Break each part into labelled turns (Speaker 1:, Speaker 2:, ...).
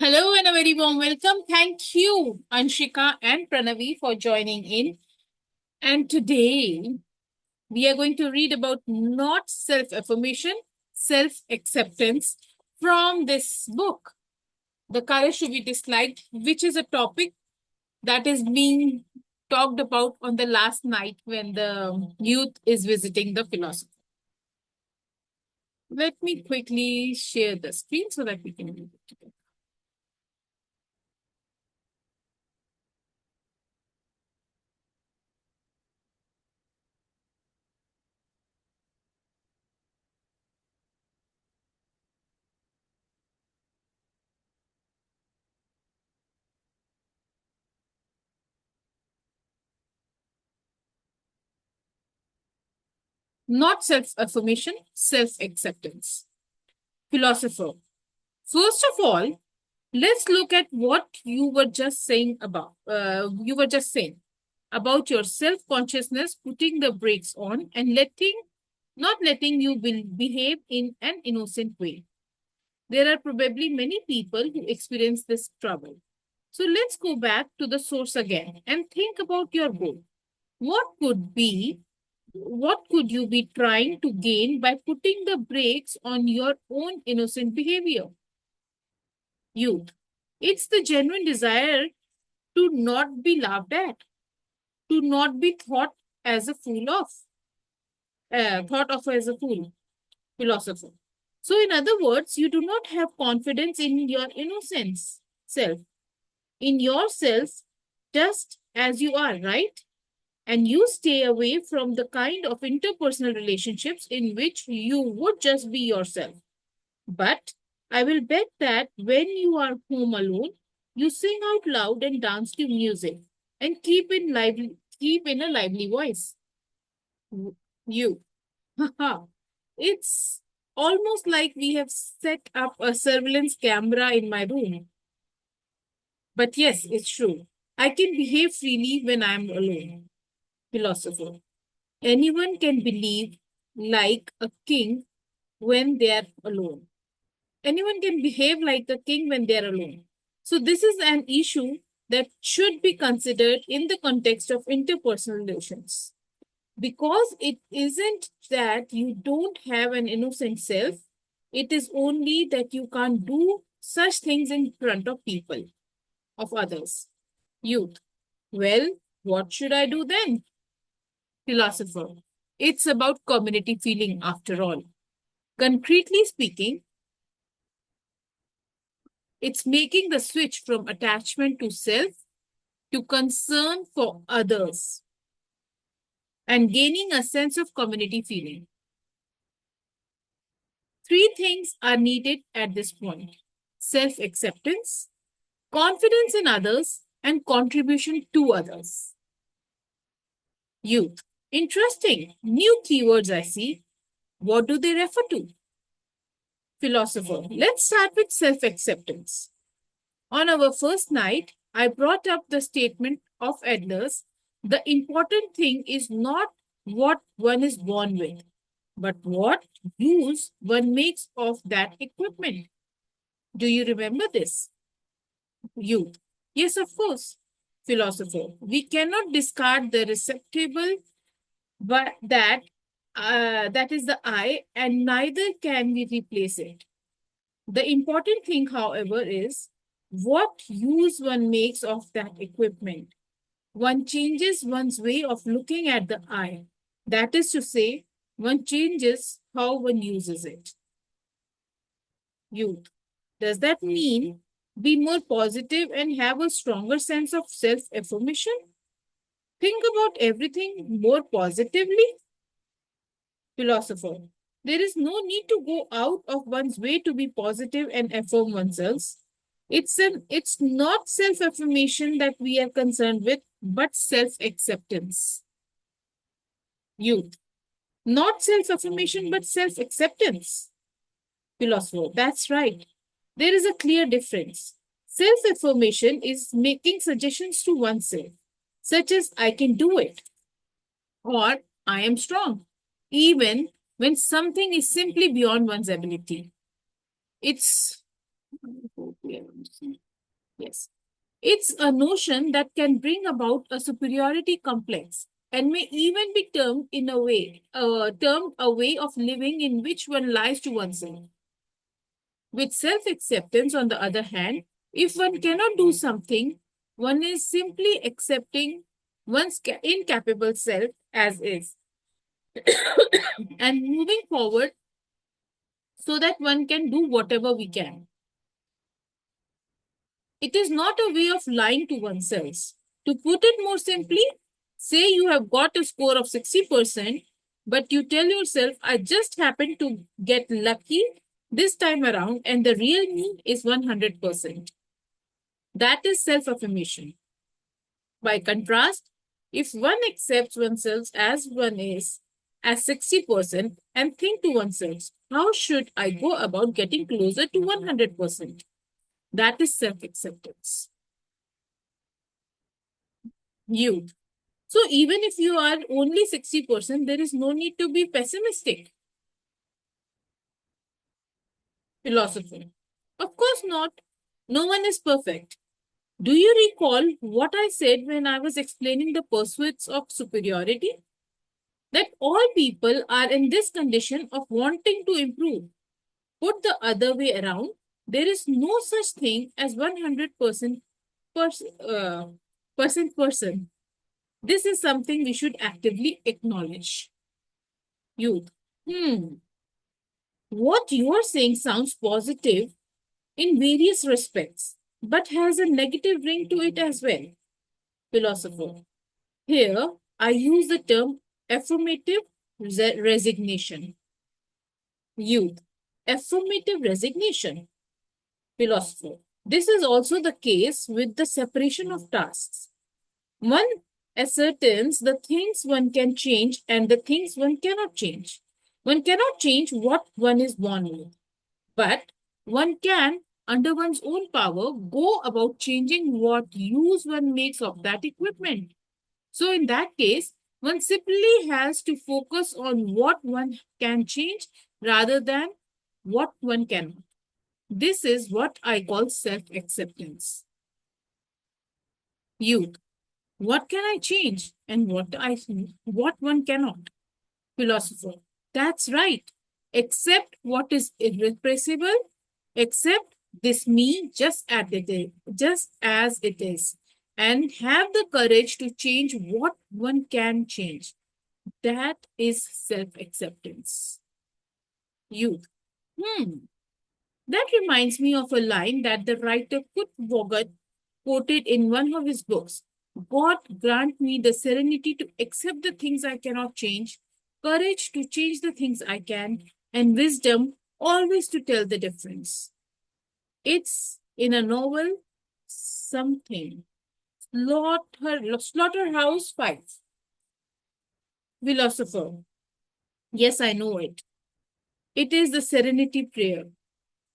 Speaker 1: Hello and a very warm welcome. Thank you, Anshika and Pranavi, for joining in. And today we are going to read about not self affirmation, self acceptance from this book, The Courage to Be Disliked, which is a topic that is being talked about on the last night when the youth is visiting the philosopher. Let me quickly share the screen so that we can read it together. Not self affirmation, self acceptance. Philosopher. First of all, let's look at what you were just saying about. You were just saying about your self consciousness putting the brakes on and not letting you behave in an innocent way. There are probably many people who experience this trouble. So let's go back to the source again and think about your goal. What could be what could you be trying to gain by putting the brakes on your own innocent behavior? Youth. It's the genuine desire to not be laughed at, to not be as a fool of, thought of as a fool, philosopher. So, in other words, you do not have confidence in your innocence self, in yourself, just as you are, right? And you stay away from the kind of interpersonal relationships in which you would just be yourself. But I will bet that when you are home alone, you sing out loud and dance to music and keep in a lively voice. You. Haha. It's almost like we have set up a surveillance camera in my room. But yes, it's true. I can behave freely when I'm alone. Philosopher. Anyone can believe like a king when they're alone. Anyone can behave like a king when they're alone. So, this is an issue that should be considered in the context of interpersonal relations. Because it isn't that you don't have an innocent self, it is only that you can't do such things in front of people, of others. Youth. Well, what should I do then? Philosopher. It's about community feeling after all. Concretely speaking, it's making the switch from attachment to self to concern for others and gaining a sense of community feeling. Three things are needed at this point: self acceptance, confidence in others, and contribution to others. Youth. Interesting. New keywords I see. What do they refer to? Philosopher. Let's start with self acceptance. On our first night, I brought up the statement of Adler's: the important thing is not what one is born with, but what use one makes of that equipment. Do you remember this? Youth. Yes, of course. Philosopher. We cannot discard the receptacle, but that is the I, and neither can we replace it. The important thing, however, is what use one makes of that equipment. One changes one's way of looking at the eye. That is to say, one changes how one uses it. Youth. Does that mean be more positive and have a stronger sense of self affirmation? Think about everything more positively? Philosopher. There is no need to go out of one's way to be positive and affirm oneself. It's not self-affirmation that we are concerned with, but self-acceptance. Youth. Not self-affirmation, but self-acceptance. Philosopher. That's right. There is a clear difference. Self-affirmation is making suggestions to oneself, such as I can do it or I am strong, even when something is simply beyond one's ability. It's Yes. It's a notion that can bring about a superiority complex and may even be termed a way of living in which one lies to oneself. With self-acceptance, on the other hand, if one cannot do something, one is simply accepting one's incapable self as is and moving forward so that one can do whatever we can. It is not a way of lying to oneself. To put it more simply, say you have got a score of 60%, but you tell yourself, I just happened to get lucky this time around, and the real me is 100%. That is self affirmation. By contrast, if one accepts oneself as one is, as 60%, and think to oneself, how should I go about getting closer to 100%? That is self acceptance. Youth. So even if you are only 60%, there is no need to be pessimistic. Philosopher. Of course not. No one is perfect. Do you recall what I said when I was explaining the pursuits of superiority? That all people are in this condition of wanting to improve. Put the other way around, there is no such thing as 100% person. This is something we should actively acknowledge. Youth. What you are saying sounds positive in various respects, but has a negative ring to it as well. Philosopher. Here, I use the term affirmative resignation. Youth. Affirmative resignation. Philosopher. This is also the case with the separation of tasks. One ascertains the things one can change and the things one cannot change. One cannot change what one is born with, but one can, under one's own power, go about changing what use one makes of that equipment. So, in that case, one simply has to focus on what one can change rather than what one cannot. This is what I call self acceptance. Youth. What can I change and what one cannot? Philosopher. That's right. Accept what is irrepressible. Accept this me just as it is, and have the courage to change what one can change. That is self acceptance. Youth. That reminds me of a line that the writer Kurt Vonnegut quoted in one of his books. God grant me the serenity to accept the things I cannot change, courage to change the things I can, and wisdom always to tell the difference. It's in a novel, something. Slaughterhouse Five. Philosopher. Yes, I know it. It is the Serenity Prayer.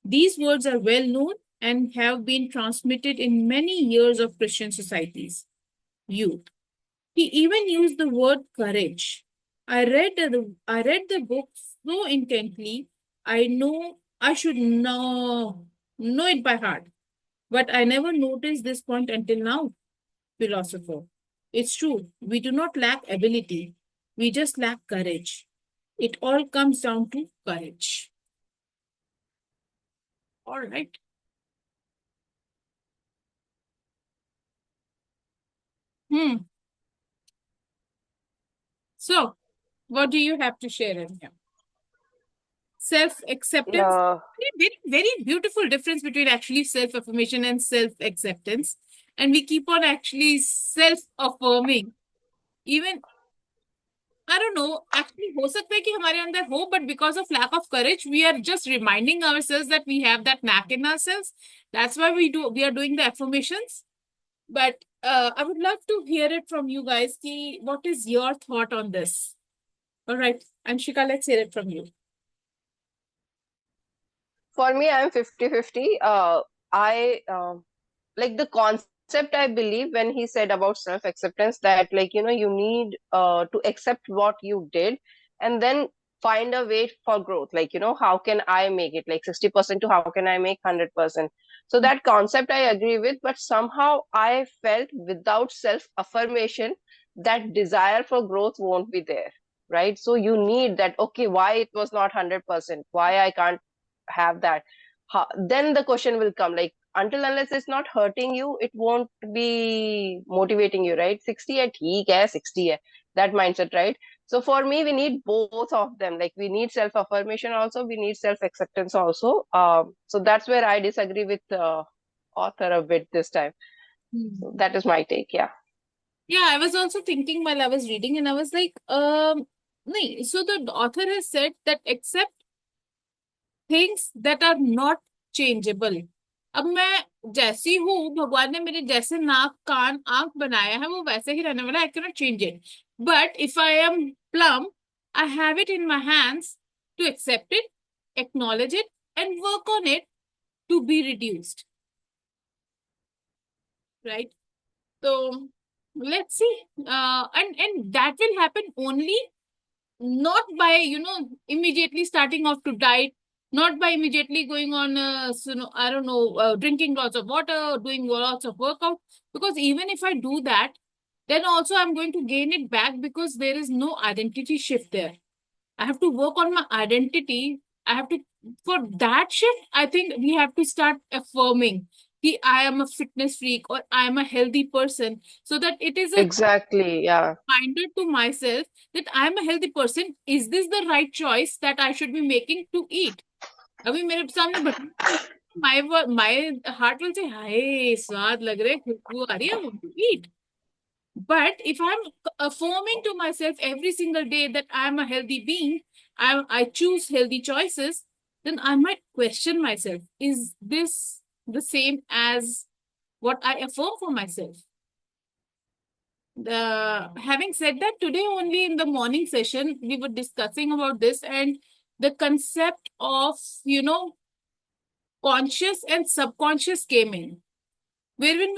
Speaker 1: These words are well known and have been transmitted in many years of Christian societies. Youth. He even used the word courage. I read the book so intently. I should know it by heart, but I never noticed this point until now. Philosopher. It's true. We do not lack ability. We just lack courage. It all comes down to courage. All right. So, what do you have to share in here? Self acceptance.
Speaker 2: Uh,
Speaker 1: Very, very beautiful difference between actually self affirmation and self acceptance. And we keep on actually self affirming. Even, I don't know, actually, हो सकता है कि हमारे अंदर हो, but because of lack of courage, we are just reminding ourselves that we have that knack in ourselves. That's why we are doing the affirmations. But I would love to hear it from you guys. What is your thought on this? All right, Anshika, let's hear it from you.
Speaker 2: for me, I'm 50-50. I like the concept, I believe, when he said about self-acceptance, that, like, you need to accept what you did, and then find a way for growth. Like, how can I make it like 60% to how can I make 100%? So that concept I agree with, but somehow I felt without self affirmation, that desire for growth won't be there, right? So you need that, okay, why it was not 100%? Why I can't have that? Then the question will come, like, until unless it's not hurting you, it won't be motivating you, right? 60 है ठीक है, 60 है, that mindset, right? So for me, we need both of them. Like, we need self affirmation also, we need self acceptance also. So that's where I disagree with author a bit this time.
Speaker 1: Hmm.
Speaker 2: So that is my take. Yeah.
Speaker 1: Yeah, I was also thinking while I was reading, and I was like, nahi. So the author has said that accept things that are not changeable. अब मैं जैसी हूँ, भगवान ने मेरे जैसे नाक कान आंख बनाया है वो वैसे ही रहने वाला है. I cannot change it. But if I am plumb, I have it in my hands to accept it, acknowledge it, and work on it to be reduced. Right? So let's see. And that will happen only not by immediately starting off to diet, not by immediately going on I don't know, drinking lots of water, doing lots of workout, because even if I do that, then also I'm going to gain it back because there is no identity shift there. I have to work on my identity. I have to, for that shift, I think we have to start affirming that I am a fitness freak or I am a healthy person, so that it is a
Speaker 2: Exactly. Yeah.
Speaker 1: reminder to myself that I am a healthy person. Is this the right choice that I should be making to eat? अभी मेरे सामने bhature, my heart will say, "हाय स्वाद लग रहे, खुशबू आ रही है, I want to eat." But if I'm affirming to myself every single day that I'm a healthy being, I choose healthy choices, then I might question myself. Is this the same as what I affirm for myself? Having said that, today only in the morning session, we were discussing about this, and the concept of, conscious and subconscious came in. Wherein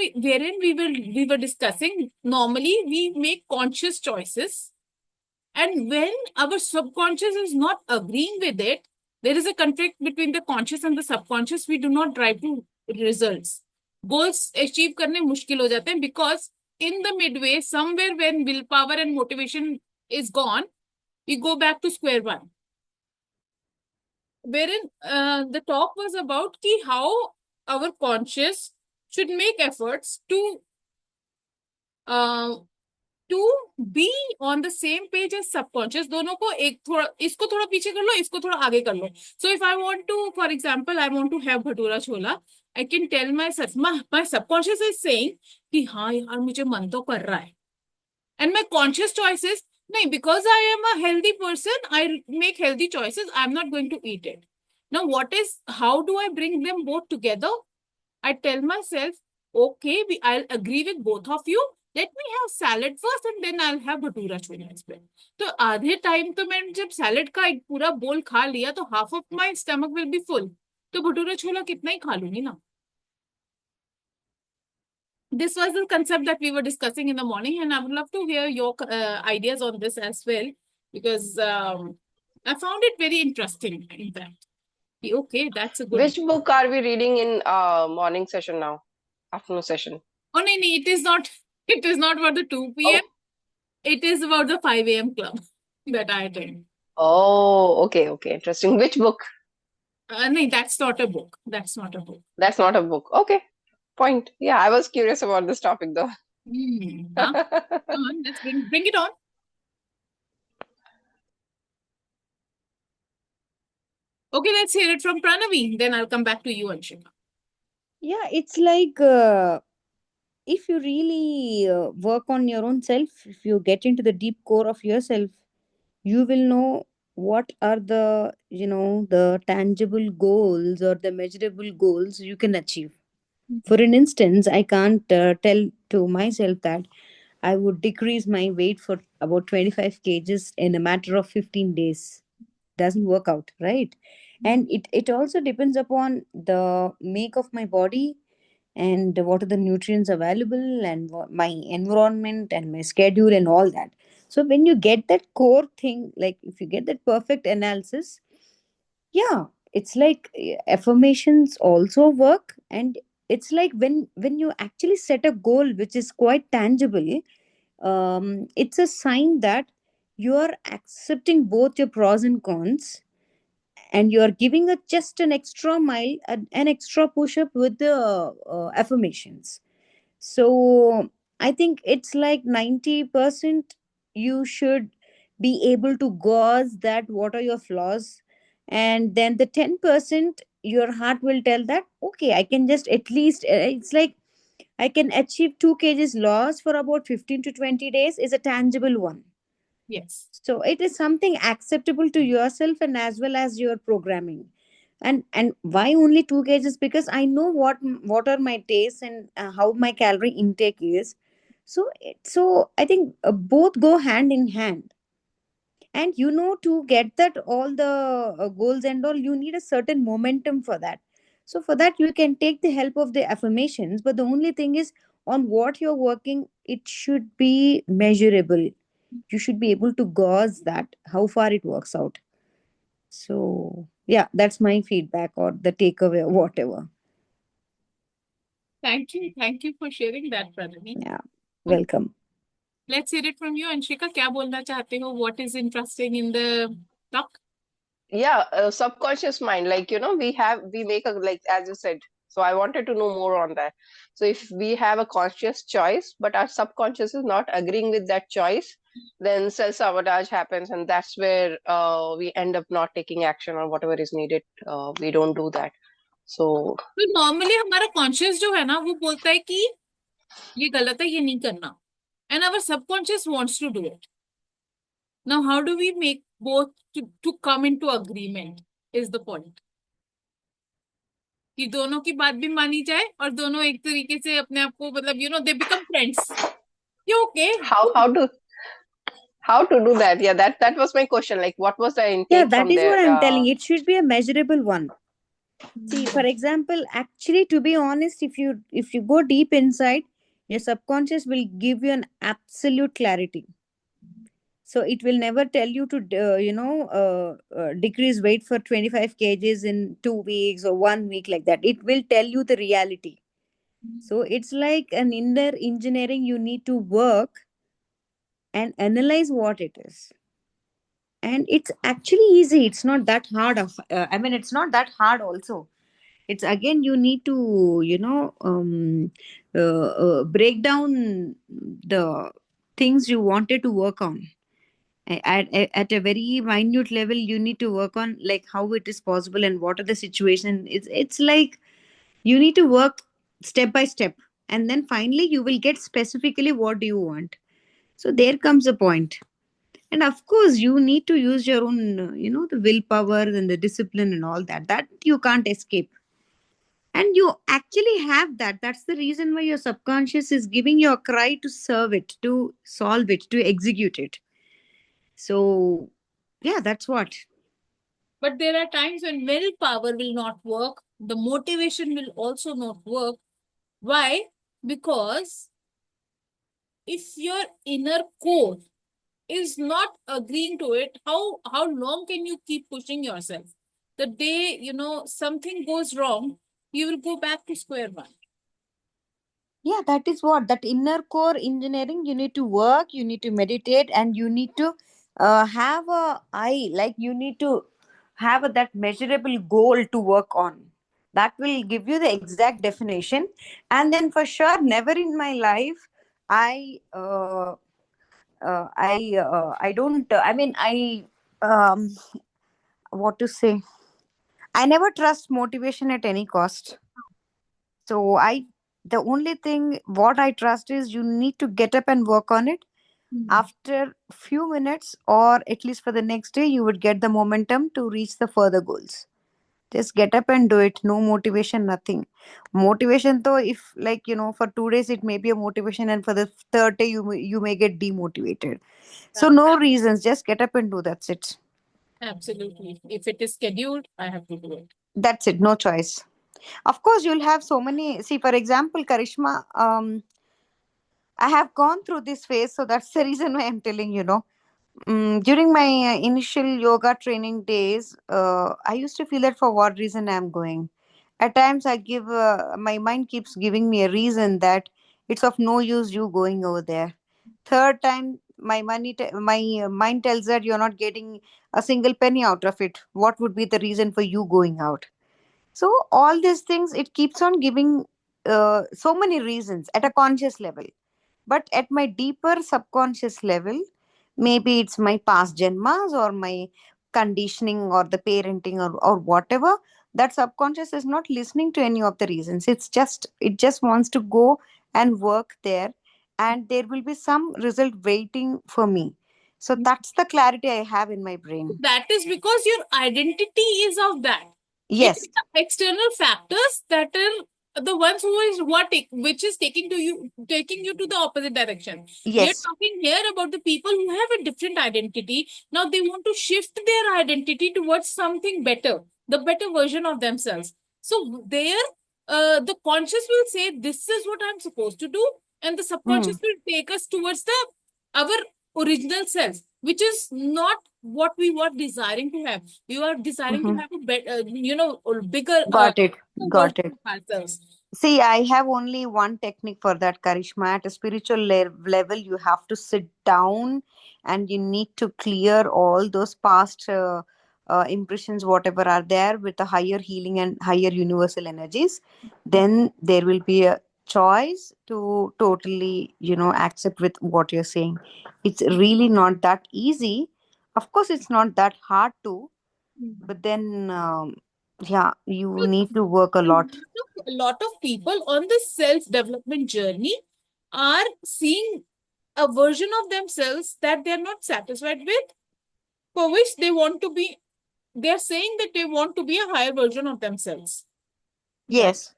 Speaker 1: we were discussing, normally we make conscious choices, and when our subconscious is not agreeing with it, there is a conflict between the conscious and the subconscious. We do not drive to results. Goals achieve करने मुश्किल हो जाते हैं because in the midway, somewhere when willpower and motivation is gone, we go back to square one. Wherein the talk was about how our conscious should make efforts uh, to be on the same page as subconscious. दोनों को एक थोड़ा, इसको थोड़ा पीछे कर लो, इसको थोड़ा आगे कर लो. So if I want to, for example, I want to have bhatura chhola, I can tell myself, my subconscious is saying कि हाँ यार मुझे मन तो कर रहा है, and my conscious choices, no, because I am a healthy person, I make healthy choices, I'm not going to eat it. Now how do I bring them both together? I tell myself, okay, I'll agree with both of you. Let me have salad first and then I'll have bhatura chhola as well. तो आधे time तो मैं जब salad का एक पूरा बोल खा लिया तो half of my stomach will be full. तो भटूरा छोला कितना ही खा लूंगी ना. This was the concept that we were discussing in the morning, and I would love to hear your ideas on this as well, because I found it very interesting. In fact, okay, that's a good.
Speaker 2: Which book are we reading in morning session now? Afternoon session?
Speaker 1: Oh no, no, it is not. It is not about the 2 p.m.
Speaker 2: Oh.
Speaker 1: It is about the 5 a.m. club that I attend.
Speaker 2: Oh, okay, okay. Interesting. Which book?
Speaker 1: No, that's not a book. That's not a book.
Speaker 2: That's not a book. Okay. Point. Yeah, I was curious about this topic though.
Speaker 1: Huh? Come on, let's bring it on. Okay, let's hear it from Pranavi. Then I'll come back to you, Anshika.
Speaker 3: Yeah, it's like if you really work on your own self, if you get into the deep core of yourself, you will know what are the, the tangible goals or the measurable goals you can achieve. For an instance, I can't tell to myself that I would decrease my weight for about 25 kgs in a matter of 15 days. Doesn't work out, right? And it also depends upon the make of my body and what are the nutrients available and my environment and my schedule and all that. So when you get that core thing, like if you get that perfect analysis, yeah, it's like affirmations also work. And it's like when you actually set a goal which is quite tangible, it's a sign that you are accepting both your pros and cons, and you are giving a just an extra mile, an extra push up with the affirmations. So I think it's like 90% you should be able to gauze that what are your flaws, and then the 10% your heart will tell that okay, I can just at least it's like I can achieve 2 kgs loss for about 15 to 20 days is a tangible one.
Speaker 1: Yes.
Speaker 3: So it is something acceptable to yourself and as well as your programming. And why only 2 kgs? Because I know what are my tastes and how my calorie intake is. So I think both go hand in hand. And to get that all the goals and all, you need a certain momentum for that. So for that you can take the help of the affirmations, but the only thing is, on what you're working, it should be measurable. You should be able to gauge that how far it works out. So yeah, that's my feedback or the takeaway or whatever.
Speaker 1: Thank you. Thank you for sharing that, Pranami.
Speaker 3: Yeah, welcome.
Speaker 1: Let's hear it from you, Anshika. क्या बोलना चाहते हो? What is interesting in the talk?
Speaker 2: Yeah, subconscious mind, like we make a, like as you said, so I wanted to know more on that. So if we have a conscious choice but our subconscious is not agreeing with that choice, then self sabotage happens, and that's where we end up not taking action on whatever is needed. We don't do that. So
Speaker 1: तो normally हमारा conscious जो है ना वो बोलता है कि ये गलत है, ये नहीं करना, and our subconscious wants to do it. Now, how do we make both to come into agreement is the point. कि दोनों की बात भी मानी जाए और दोनों एक तरीके से अपने आप को मतलब they become friends. You okay?
Speaker 2: how to do that? Yeah, that was my question. Like, what was the intake
Speaker 3: Yeah, that
Speaker 2: from
Speaker 3: is
Speaker 2: there?
Speaker 3: what I'm telling. It should be a measurable one. See, for example, actually, to be honest, if you go deep inside, your subconscious will give you an absolute clarity. So it will never tell you to decrease weight for 25 kgs in 2 weeks or 1 week, like that. It will tell you the reality. So it's like an inner engineering. You need to work and analyze what it is. And it's actually easy. It's not that hard. It's not that hard also. It's again, you need to break down the things you wanted to work on. At a very minute level, you need to work on like how it is possible and what are the situation. It's like you need to work step by step, and then finally you will get specifically what do you want. So there comes a point. And of course you need to use your own the willpower and the discipline and all that you can't escape. And you actually have that. That's the reason why your subconscious is giving you a cry to serve it, to solve it, to execute it. So yeah, that's what.
Speaker 1: But there are times when willpower will not work. The motivation will also not work. Why? Because if your inner core is not agreeing to it, how long can you keep pushing yourself? The day something goes wrong, you will go back to square one.
Speaker 3: Yeah, that is what, that inner core engineering. You need to work, you need to meditate, and you need to have a eye, like you need to have that measurable goal to work on. That will give you the exact definition. And then for sure, never in my life I don't um what to say, I never trust motivation at any cost. So the only thing what I trust is you need to get up and work on it. After few minutes or at least for the next day, you would get the momentum to reach the further goals. Just get up and do it. No motivation, nothing. Motivation though, if like for 2 days it may be a motivation, and for the third day you may get demotivated. So no reasons, just get up and do. That's it.
Speaker 1: Absolutely. If it is scheduled, I have to do it.
Speaker 3: That's it. No choice. Of course, you'll have so many. See, for example, Karishma, I have gone through this phase, so that's the reason why I'm telling you know. During my initial yoga training days, I used to feel that for what reason I'm going. At times, my mind keeps giving me a reason that it's of no use you going over there. Third time, my mind tells that you're not getting a single penny out of it. What would be the reason for you going out? So all these things, it keeps on giving so many reasons at a conscious level, but at my deeper subconscious level, maybe it's my past janmas or my conditioning or the parenting or whatever, that subconscious is not listening to any of the reasons. It just wants to go and work there, and there will be some result waiting for me. So that's the clarity I have in my brain.
Speaker 1: That is because your identity is of that. It
Speaker 3: Yes.
Speaker 1: is the external factors that are the ones who is which is taking you to the opposite direction. We are
Speaker 3: Yes.
Speaker 1: talking here about the people who have a different identity. Now they want to shift their identity towards something better, the better version of themselves. So there, the conscious will say, "This is what I'm supposed to do," and the
Speaker 3: Mm.
Speaker 1: subconscious will take us towards the our original self, which is not what we were desiring to have. We were desiring to
Speaker 3: Mhm.
Speaker 1: have a better, a bigger
Speaker 3: Got it. Got
Speaker 1: version
Speaker 3: it.
Speaker 1: of ourselves.
Speaker 3: See, I have only one technique for that, Karishma. At a spiritual level, you have to sit down and you need to clear all those past impressions, whatever are there, with a higher healing and higher universal energies. Then there will be a choice to totally, accept with what you're saying. It's really not that easy. Of course, it's not that hard to,
Speaker 1: Mhm.
Speaker 3: but then, yeah, you
Speaker 1: So,
Speaker 3: need to work a lot.
Speaker 1: a lot of people on this self-development journey are seeing a version of themselves that they're not satisfied with, for which they're saying that they want to be a higher version of themselves. Right.
Speaker 3: Yes.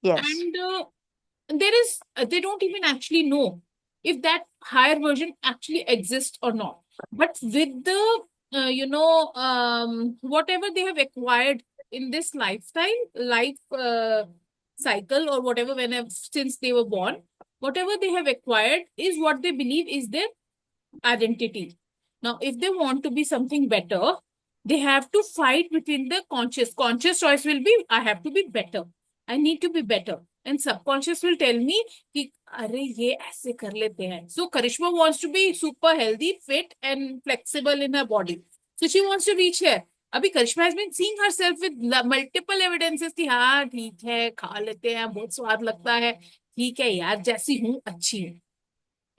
Speaker 3: Yes.
Speaker 1: And they don't even actually know if that higher version actually exists or not. But with the whatever they have acquired in this life cycle, or whatever, whenever since they were born, whatever they have acquired is what they believe is their identity. Now, if they want to be something better, they have to fight between the conscious choice will be, I have to be better, I need to be better, and subconscious will tell me कि अरे ये ऐसे कर लेते हैं. So Karishma wants to be super healthy, fit and flexible in her body, so she wants to reach here. अभी Karishma has been seeing herself with multiple evidences कि हाँ ठीक है, खा लेते हैं, बहुत स्वाद लगता है, ठीक है यार, जैसी हूँ अच्छी हूँ.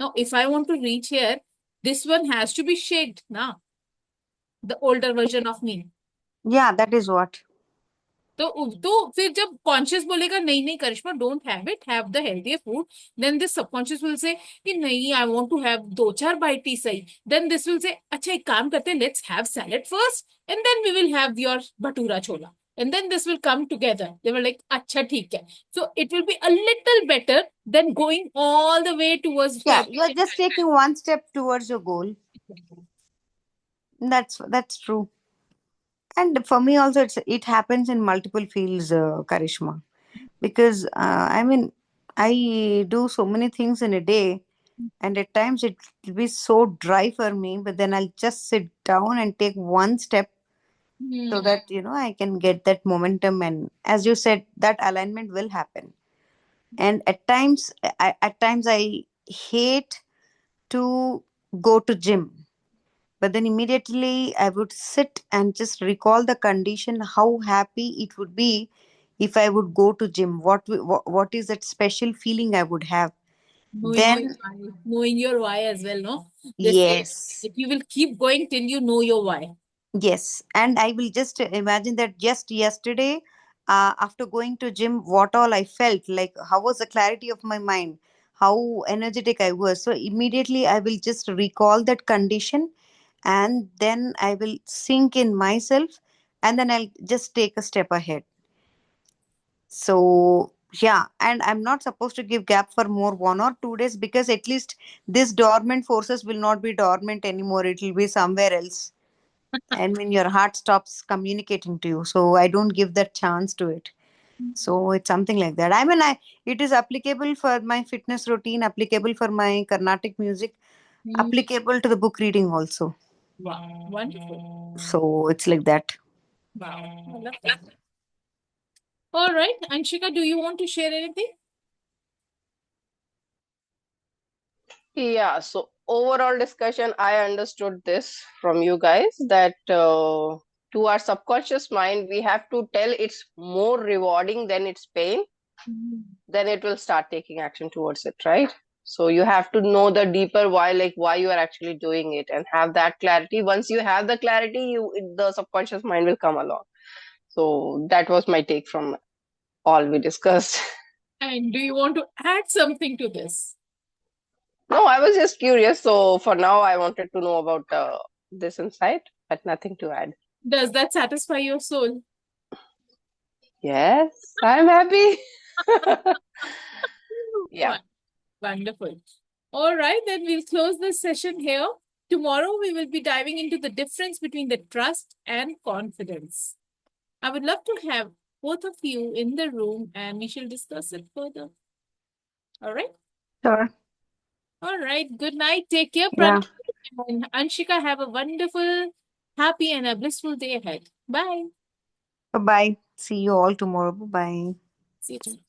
Speaker 1: Now, if I want to reach here, this one has to be shaped now, the older version of me.
Speaker 3: Yeah, that is what.
Speaker 1: तो फिर जब कॉन्शियस बोलेगा नहीं नहीं Karishma, don't have it, have the healthy food, then this subconscious will say कि नहीं, I want to have दो चार बाइट ही सही. देन दिस विल से अच्छा एक काम करते हैं, let's have salad first and then we will have your bhatura chhola, and then this will come together. They were like, acha theek hai. So it will be a little better than going all the way towards
Speaker 3: Yeah, you are
Speaker 1: starvation.
Speaker 3: just taking one step towards your goal. That's true. And for me also, it happens in multiple fields, Karishma. Because I mean, I do so many things in a day, and at times it will be so dry for me. But then I'll just sit down and take one step so
Speaker 1: Hmm.
Speaker 3: that I can get that momentum. And as you said, that alignment will happen. And at times I hate to go to gym, but then immediately I would sit and just recall the condition, how happy it would be if I would go to gym. What is that special feeling I would have then?
Speaker 1: Knowing your why as well, no? They say
Speaker 3: Yes.
Speaker 1: that you will keep going till you know your why.
Speaker 3: Yes, and I will just imagine that just yesterday, after going to gym, what all I felt, like how was the clarity of my mind, how energetic I was. So immediately I will just recall that condition, and then I will sink in myself, and then I'll just take a step ahead. So yeah, and I'm not supposed to give gap for more 1 or 2 days, because at least this dormant forces will not be dormant anymore. It will be somewhere else, and when your heart stops communicating to you, so I don't give that chance to it. So it's something like that. I mean, it is applicable for my fitness routine, applicable for my Carnatic music,
Speaker 1: Mm.
Speaker 3: applicable to the book reading also.
Speaker 1: Wow, wonderful.
Speaker 3: So it's like that.
Speaker 1: Wow, I love that. All right, Anshika, do you want to share anything?
Speaker 2: Yeah, so overall discussion, I understood this from you guys that to our subconscious mind, we have to tell it's more rewarding than its pain, then it will start taking action towards it, right? So you have to know the deeper why, like why you are actually doing it, and have that clarity. Once you have the clarity, the subconscious mind will come along. So that was my take from all we discussed.
Speaker 1: And do you want to add something to this?
Speaker 2: No, I was just curious. So for now, I wanted to know about this insight, but nothing to add.
Speaker 1: Does that satisfy your soul?
Speaker 2: Yes, I'm happy. Yeah.
Speaker 1: Wonderful. All right, then we'll close this session here. Tomorrow, we will be diving into the difference between the trust and confidence. I would love to have both of you in the room and we shall discuss it further. All right.
Speaker 3: Sure.
Speaker 1: All right. Good night. Take care,
Speaker 3: Yeah.
Speaker 1: Pranay and Anshika. Have a wonderful, happy, and a blissful day ahead. Bye.
Speaker 3: Bye-bye. See you all tomorrow. Bye-bye.
Speaker 1: See you tomorrow.